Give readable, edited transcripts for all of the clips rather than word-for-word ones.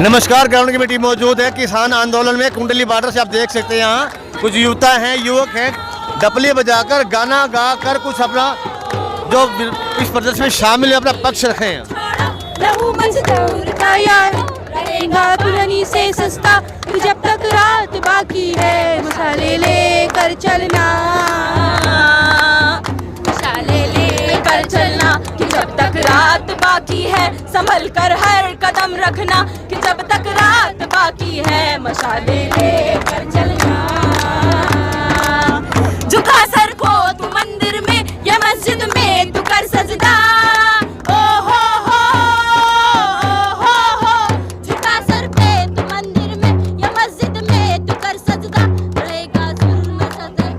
नमस्कार, ground committee मौजूद है किसान आंदोलन में कुंडली बॉर्डर से। आप देख सकते हैं यहाँ कुछ युवता हैं, युवक हैं, डपली बजाकर गाना गाकर कुछ अपना जो इस प्रदर्शन में शामिल है अपना पक्ष रखे हैं। रहेगा दुल्हनी से सस्ता जब तक रात बाकी है, मसाले लेकर चलना, मसाले लेकर चलना कि जब तक रात बाकी है, संभल कर हर कदम रखना कि जब तक रात बाकी है, मसाले लेकर चलना। झुका सर को तू मंदिर में या मस्जिद में तू कर सजदा, ओ हो झुका सर पे तू मंदिर में या मस्जिद में तू कर सजदा। रहेगा जुल्म सदर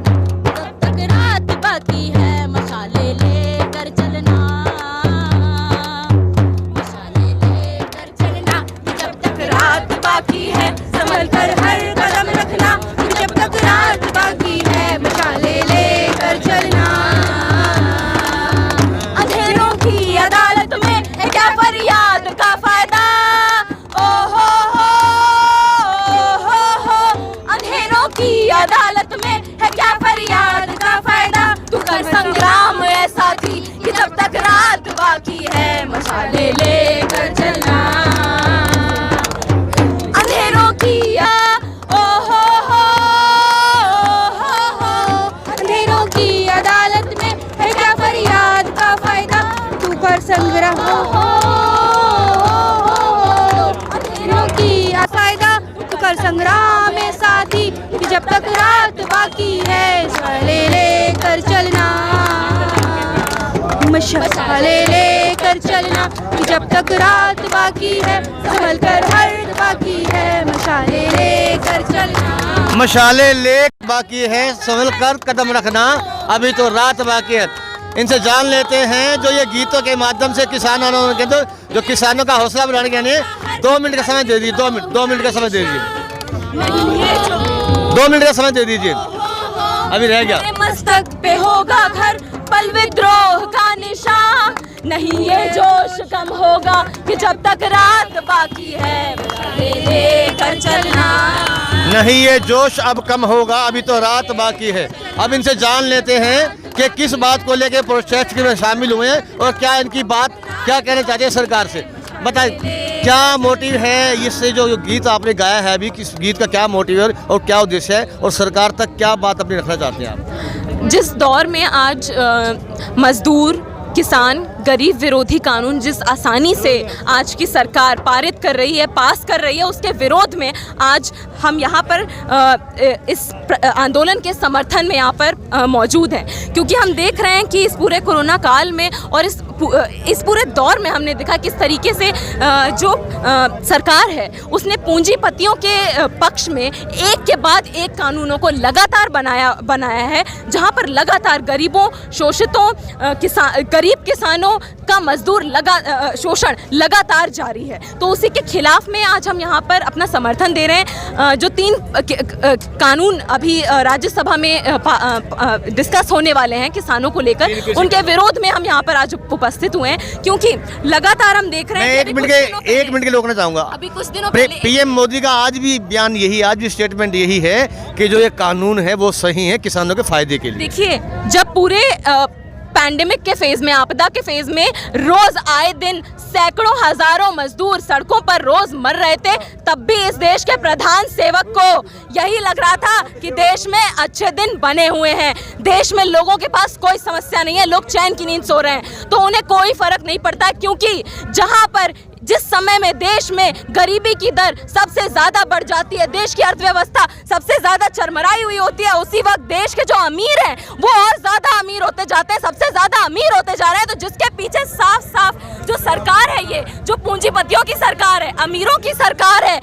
जब तक रात बाकी है, मसाले लेकर चलना, मसाले लेकर चलना जब तक रात बाकी है, संभल कर हर कदम रखना जब तक रात बाकी है, मसाले लेकर चलना। अंधेरों की अदालत में है क्या फरियाद का फायदा, ओ हो अंधेरों की अदालत में है क्या फरियाद का फायदा। तू कर संग्राम ऐसा थी कि जब तक रात बाकी है, मसाले लेकर चलना। अंधेरों की अंधेरों की अदालत में है क्या फरियाद का फायदा। तू कर संग्राम अंधेरों की फायदा, तू कर संग्राम में साथी कि जब तक रात बाकी है, मसाले लेकर चलना, मसाले लेकर चलना कि जब तक रात बाकी है, संभल कर हर बाकी है, मसाले लेकर चलना। मशाले लेक बाकी है, संभल कर कदम रखना, अभी तो रात बाकी है। इनसे जान लेते हैं जो ये गीतों के माध्यम से किसान आंदोलन के अंदर जो किसानों का हौसला बढ़ाने के लिए 2 मिनट का समय दे दीजिए, 2 मिनट का समय दे दीजिए, 2 मिनट का समय दे दीजिए, अभी रह गया। मस्तक पे होगा घर पल विद्रोह का निशान, नहीं ये जोश कम होगा कि जब तक रात बाकी है, मसाले लेकर चलना। नहीं ये जोश अब कम होगा, अभी तो रात बाकी है। अब इनसे जान लेते हैं कि किस बात को लेकर प्रोटेस्ट में शामिल हुए हैं और क्या इनकी बात क्या कहना चाहते हैं सरकार से। बताइए क्या मोटिव है इससे जो गीत आपने गाया है, अभी किस गीत का क्या मोटिव है और क्या उद्देश्य है और सरकार तक क्या बात अपनी रखना चाहते हैं आप। जिस दौर में आज मजदूर, किसान, गरीब विरोधी कानून जिस आसानी से आज की सरकार पारित कर रही है, पास कर रही है, उसके विरोध में आज हम यहाँ पर इस आंदोलन के समर्थन में यहाँ पर मौजूद हैं, क्योंकि हम देख रहे हैं कि इस पूरे कोरोना काल में और इस पूरे दौर में हमने देखा किस तरीके से जो सरकार है उसने पूंजीपतियों के पक्ष में एक के बाद एक कानूनों को लगातार बनाया है, जहाँ पर लगातार गरीबों, शोषितों, गरीब किसानों का मजदूर शोषण लगातार जारी है। तो उसी के खिलाफ में आज हम यहाँ पर अपना समर्थन दे रहे हैं। जो 3 कानून अभी राज्यसभा में डिस्कस होने वाले हैं किसानों को लेकर, उनके विरोध में हम यहाँ पर आज उपस्थित हुए हैं, क्योंकि लगातार हम देख रहे हैं। 1 मिनट के रोकना चाहूंगा। अभी कुछ दिनों पहले पीएम मोदी का आज भी बयान यही, आज भी स्टेटमेंट यही है कि जो ये कानून है वो सही है किसानों के फायदे के लिए। देखिए, जब पूरे पैंडेमिक के फेज में, आपदा के फेज में रोज आए दिन सैकड़ों हजारों मजदूर सड़कों पर रोज मर रहे थे, तब भी इस देश के प्रधान सेवक को यही लग रहा था कि देश में अच्छे दिन बने हुए हैं, देश में लोगों के पास कोई समस्या नहीं है, लोग चैन की नींद सो रहे हैं, तो उन्हें कोई फर्क नहीं पड़ता। क्योंकि जहां पर जिस समय में देश में गरीबी की दर सबसे ज्यादा बढ़ जाती है, देश की अर्थव्यवस्था सबसे ज्यादा चरमराई हुई होती है, उसी वक्त देश के जो अमीर हैं वो और ज्यादा अमीर होते जाते हैं, सबसे ज्यादा अमीर होते जा रहे हैं। तो जिसके पीछे साफ साफ जो सरकार है, ये जो पूंजीपतियों की सरकार है, अमीरों की सरकार है,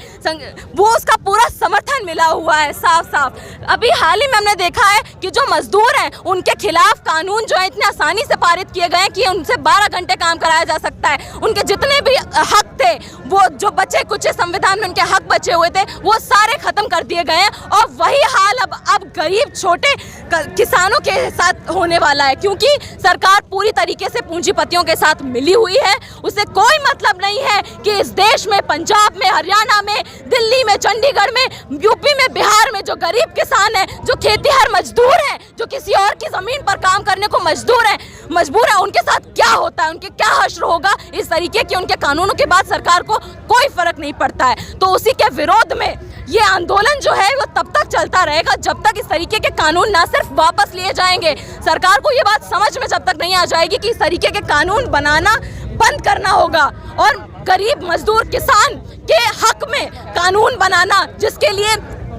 वो उसका पूरा समर्थन मिला हुआ है साफ साफ। अभी हाल ही में हमने देखा है कि जो मजदूर हैं उनके खिलाफ कानून जो है इतने आसानी से पारित किए गए कि उनसे 12 घंटे काम कराया जा सकता है, उनके जितने भी हक थे, वो जो बचे कुछ संविधान में उनके हक बचे हुए थे, वो सारे खत्म कर दिए गए हैं। और वही हाल अब गरीब छोटे किसानों के साथ होने वाला है, क्योंकि सरकार पूरी तरीके से पूंजीपतियों के साथ मिली हुई है। उसे कोई मतलब नहीं है कि इस देश में, पंजाब में, हरियाणा में, दिल्ली में, चंडीगढ़ में, यूपी में, बिहार में जो गरीब किसान है, जो खेतीहर मजदूर है, जो किसी और की जमीन पर काम करने को मजबूर है, उनके साथ क्या होता है, उनके क्या हश्र होगा। इस तरीके के उनके कानूनों के बाद सरकार को कोई फर्क नहीं पड़ता है। तो उसी के विरोध में ये आंदोलन जो है वो तब तक चलता रहेगा जब तक इस तरीके के कानून ना सिर्फ वापस लिए जाएंगे, सरकार को ये बात समझ में जब तक नहीं आ जाएगी कि इस तरीके के कानून बनाना बंद करना होगा और गरीब मजदूर किसान के हक में कानून बनाना, जिसके लिए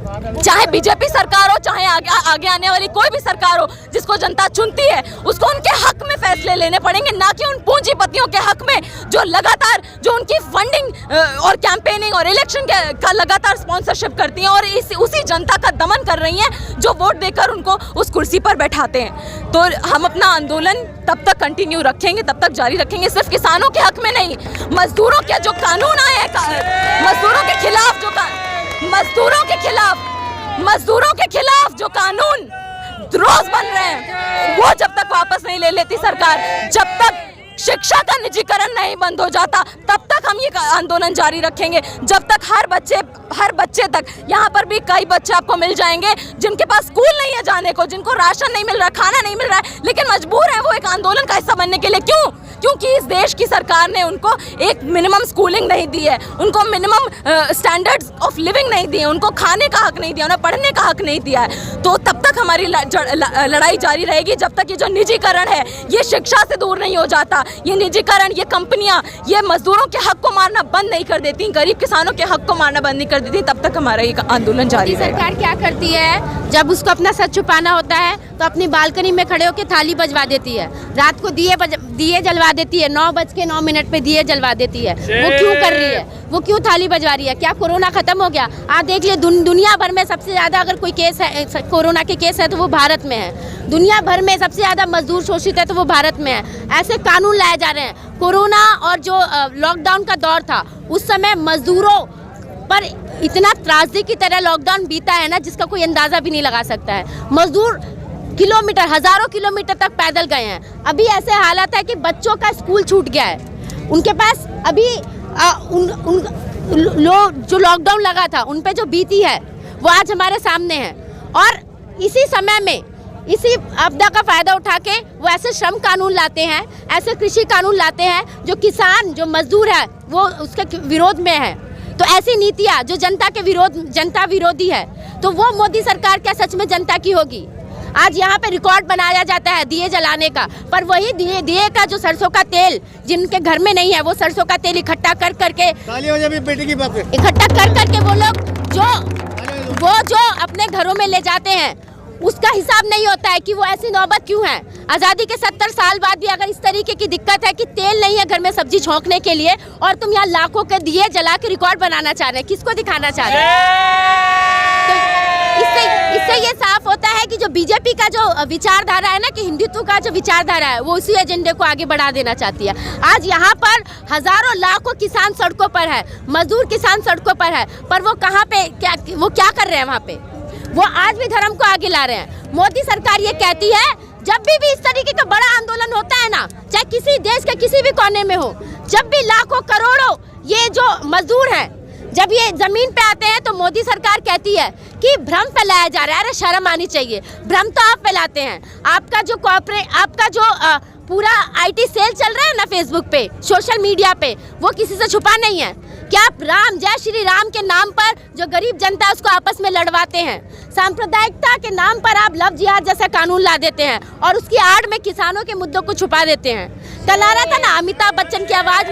चाहे बीजेपी सरकार हो, चाहे आगे आने वाली कोई भी सरकार हो, जिसको जनता चुनती है, उसको उनके हक में फैसले लेने पड़ेंगे, ना कि उन पूंजीपतियों के हक में जो लगातार जो उनकी फंडिंग और कैंपेनिंग और इलेक्शन का लगातार स्पॉन्सरशिप करती हैं और उसी जनता का दमन कर रही हैं जो वोट देकर उनको उस कुर्सी पर बैठाते हैं। तो हम अपना आंदोलन तब तक कंटिन्यू रखेंगे, तब तक जारी रखेंगे, सिर्फ किसानों के हक में नहीं, मजदूरों के जो कानून आए हैं, मजदूरों के खिलाफ जो कानून रोज बन रहे हैं, वो जब तक वापस नहीं ले लेती सरकार, जब तक शिक्षा का निजीकरण नहीं बंद हो जाता, तब तक हम ये आंदोलन जारी रखेंगे, जब तक हर बच्चे तक। यहाँ पर भी कई बच्चे आपको मिल जाएंगे जिनके पास स्कूल नहीं है जाने को, जिनको राशन नहीं मिल रहा, खाना नहीं मिल रहा है, लेकिन मजबूर है वो एक आंदोलन का हिस्सा बनने के लिए। क्योंकि इस देश की सरकार ने उनको एक मिनिमम स्कूलिंग नहीं दी है, उनको मिनिमम स्टैंडर्ड्स ऑफ लिविंग नहीं दिए, उनको खाने का हक नहीं दिया, उन्हें पढ़ने का हक नहीं दिया है। तो तब तक हमारी लड़ाई जारी रहेगी जब तक ये जो निजीकरण है ये शिक्षा से दूर नहीं हो जाता, ये निजीकरण, ये कंपनियां, ये मजदूरों के हक को मारना बंद नहीं कर देती, गरीब किसानों के हक को मारना बंद नहीं कर देती, तब तक हमारा ये आंदोलन जारी रहेगा। सरकार क्या करती है, जब उसको अपना सच छुपाना होता है तो अपनी बालकनी में खड़े होकर थाली बजवा देती है, रात को दिए जलवा देती है, 9:09 पे दिए जलवा देती है। वो क्यों कर रही है, वो क्यों थाली बजवा रही है? क्या कोरोना खत्म हो गया? आज देख लिए दुनिया भर में सबसे ज्यादा अगर कोई केस है, कोरोना के केस है तो वो भारत में है। दुनिया भर में सबसे ज्यादा मजदूर शोषित है तो वो भारत में है। ऐसे कानून लाए जा रहे हैं। कोरोना और जो लॉकडाउन का दौर था उस समय मजदूरों पर इतना त्रासदी की तरह लॉकडाउन बीता है ना, जिसका कोई अंदाजा भी नहीं लगा सकता है। मजदूर किलोमीटर, हजारों किलोमीटर तक पैदल गए हैं। अभी ऐसे हालात है कि बच्चों का स्कूल छूट गया है, उनके पास अभी जो लॉकडाउन लगा था उन पे जो बीती है वो आज हमारे सामने है। और इसी समय में इसी आपदा का फायदा उठा के वो ऐसे श्रम कानून लाते हैं, ऐसे कृषि कानून लाते हैं जो किसान, जो मजदूर है वो उसके विरोध में है। तो ऐसी नीतियाँ जो जनता विरोधी है, तो वो मोदी सरकार क्या सच में जनता की होगी? आज यहाँ पे रिकॉर्ड बनाया जाता है दिए जलाने का, पर वही दिए का जो सरसों का तेल जिनके घर में नहीं है, वो सरसों का तेल इकट्ठा कर करके इकट्ठा कर करके वो जो अपने घरों में ले जाते हैं, उसका हिसाब नहीं होता है कि वो ऐसी नौबत क्यों है। आज़ादी के 70 साल बाद भी अगर इस तरीके की दिक्कत है कि तेल नहीं है घर में सब्जी छौंकने के लिए, और तुम यहाँ लाखों के दिए जला के रिकॉर्ड बनाना चाह रहे हैं, किसको दिखाना चाह रहे हैं? तो इससे ये साफ होता है कि जो बीजेपी का जो विचारधारा है ना, कि हिंदुत्व का जो विचारधारा है, वो उसी एजेंडे को आगे बढ़ा देना चाहती है। आज यहाँ पर हजारों लाखों किसान सड़कों पर है, मजदूर किसान सड़कों पर है, पर वो कहाँ पे वो क्या कर रहे हैं वहाँ पे? वो आज भी धर्म को आगे ला रहे हैं। मोदी सरकार ये कहती है जब भी इस तरीके का बड़ा आंदोलन होता है ना, चाहे किसी देश के किसी भी कोने में हो, जब भी लाखों करोड़ों ये जो मजदूर हैं जब ये जमीन पे आते हैं, तो मोदी सरकार कहती है कि भ्रम फैलाया जा रहा है। अरे शर्म आनी चाहिए, भ्रम तो आप फैलाते हैं। आपका जो पूरा IT सेल चल रहा है ना फेसबुक पे, सोशल मीडिया पे, वो किसी से छुपा नहीं है। क्या आप राम, जय श्री राम के नाम पर जो गरीब जनता है उसको आपस में लड़वाते हैं? सांप्रदायिकता के नाम पर आप लव जिहाद जैसा कानून ला देते हैं और उसकी आड़ में किसानों के मुद्दों को छुपा देते हैं। कल आ रहा था ना अमिताभ बच्चन की आवाज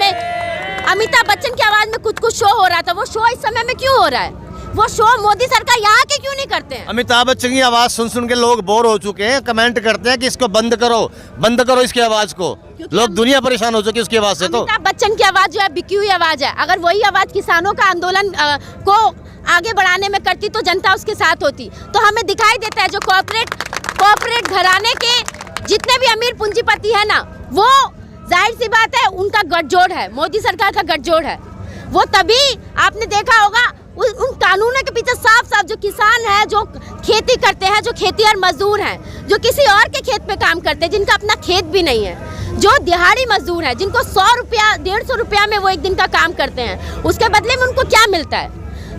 में कुछ शो हो रहा था। वो शो इस समय में क्यों हो रहा है? वो शो मोदी सरकार यहाँ के क्यों नहीं करते हैं? अमिताभ बच्चन की आवाज सुन के लोग बोर हो चुके हैं, कमेंट करते हैं कि इसको बंद करो इसकी आवाज को। लोग दुनिया परेशान हो चुकी है उसकी आवाज से। तो अमिताभ बच्चन की आवाज जो है बिकी हुई आवाज है। अगर वही आवाज किसानों का आंदोलन को आगे बढ़ाने में करती तो जनता उसके साथ होती। तो हमें दिखाई देता है जो कॉर्पोरेट घराने के जितने भी अमीर पूंजीपति है ना, वो जाहिर सी बात है उनका गठजोड़ है, मोदी सरकार का गठजोड़ है। वो तभी आपने देखा होगा उन कानूनों के पीछे साफ साफ जो किसान है, जो खेती करते हैं, जो खेतीहर मजदूर हैं, जो किसी और के खेत पे काम करते हैं, जिनका अपना खेत भी नहीं है, जो दिहाड़ी मजदूर है, जिनको 100 रुपया 150 रुपया में वो एक दिन का काम करते हैं, उसके बदले में उनको क्या मिलता है।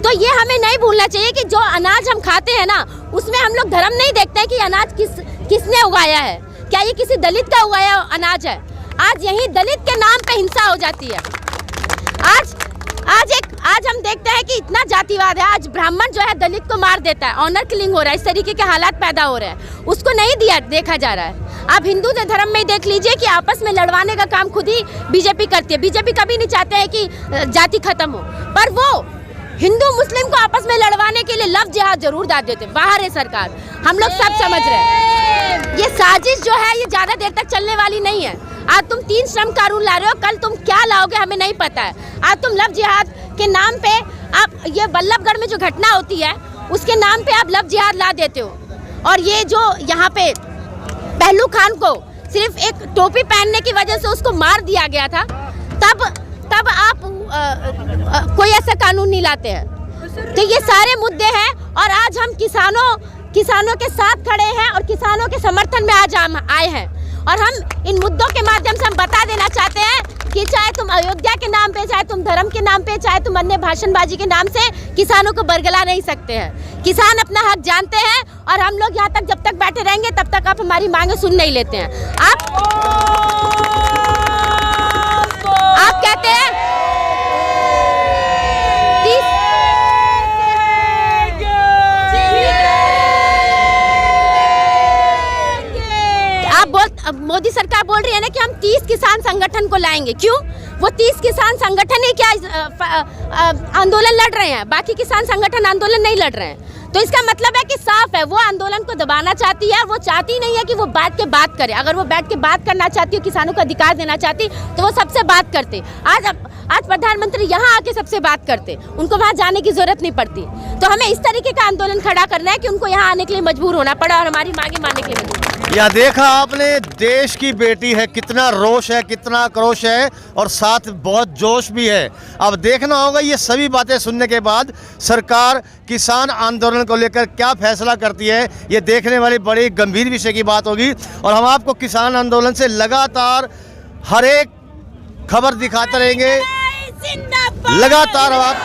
तो ये हमें नहीं भूलना चाहिए कि जो अनाज हम खाते हैं ना, उसमें हम लोग धर्म नहीं देखते हैं कि अनाज किसने उगाया है, क्या ये किसी दलित का उगाया अनाज है। आज यही दलित के नाम पे हिंसा हो जाती है। आज हम देखते हैं कि इतना जातिवाद है। आज ब्राह्मण जो है दलित को मार देता है, ऑनर किलिंग हो रहा है, इस तरीके के हालात पैदा हो रहे हैं, उसको नहीं देखा जा रहा है। आप हिंदू धर्म में देख लीजिए कि आपस में लड़वाने का काम खुद ही बीजेपी करती है। बीजेपी कभी नहीं चाहते हैं कि जाति खत्म हो, पर वो हिंदू मुस्लिम को आपस में लड़वाने के लिए लव जिहाद जरूर डाल देते। बाहर है सरकार, हम लोग सब समझ रहे हैं। ये साजिश जो है ये ज्यादा देर तक चलने वाली नहीं है। आज तुम 3 श्रम कानून ला रहे हो, कल तुम क्या लाओगे हमें नहीं पता है। आज तुम लव जिहाद के नाम पे आप ये बल्लभगढ़ में जो घटना होती है उसके नाम पे आप लव जिहाद ला देते हो। और ये जो यहाँ पे पहलू खान को सिर्फ एक टोपी पहनने की वजह से उसको मार दिया गया था, तब आप कोई ऐसा कानून नहीं लाते हैं। तो ये सारे मुद्दे हैं और आज हम किसानों के साथ खड़े हैं और किसानों के समर्थन में आज हम आए हैं। और हम इन मुद्दों के माध्यम से हम बता देना चाहते हैं कि चाहे तुम अयोध्या के नाम पे, चाहे तुम धर्म के नाम पे, चाहे तुम अन्य भाषणबाजी के नाम से किसानों को बरगला नहीं सकते हैं। किसान अपना हक जानते हैं और हम लोग यहाँ तक जब तक बैठे रहेंगे तब तक आप हमारी मांगे सुन नहीं लेते हैं। आप कहते हैं मोदी सरकार बोल रही है ना कि हम 30 किसान संगठन को लाएंगे। क्यों? वो 30 किसान संगठन ही क्या आंदोलन लड़ रहे हैं, बाकी किसान संगठन आंदोलन नहीं लड़ रहे हैं। तो इसका मतलब है कि साफ है वो आंदोलन को दबाना चाहती है। वो चाहती नहीं है कि वो बैठ के बात करे। अगर वो बैठ के बात करना चाहती हो, किसानों को अधिकार देना चाहती, तो वो सबसे बात करते। आज प्रधानमंत्री यहाँ आके सबसे बात करते, उनको वहाँ जाने की जरूरत नहीं पड़ती। तो हमें इस तरीके का आंदोलन खड़ा करना है कि उनको यहाँ आने के लिए मजबूर होना पड़ा और हमारी मांगे मानने के लिए मजबूर। यह देखा आपने, देश की बेटी है, कितना रोष है, कितना आक्रोश है और साथ बहुत जोश भी है। अब देखना होगा ये सभी बातें सुनने के बाद सरकार किसान आंदोलन को लेकर क्या फैसला करती है। ये देखने वाली बड़ी गंभीर विषय की बात होगी और हम आपको किसान आंदोलन से लगातार हर एक खबर दिखाते रहेंगे। लगातार आप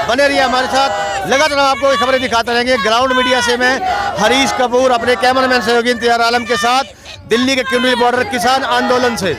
बने रहिए हमारे साथ, लगातार हम आपको खबरें दिखाते रहेंगे। ग्राउंड मीडिया से मैं हरीश कपूर अपने कैमरामैन सहयोगी इंतजार आलम के साथ दिल्ली के किमरी बॉर्डर किसान आंदोलन से।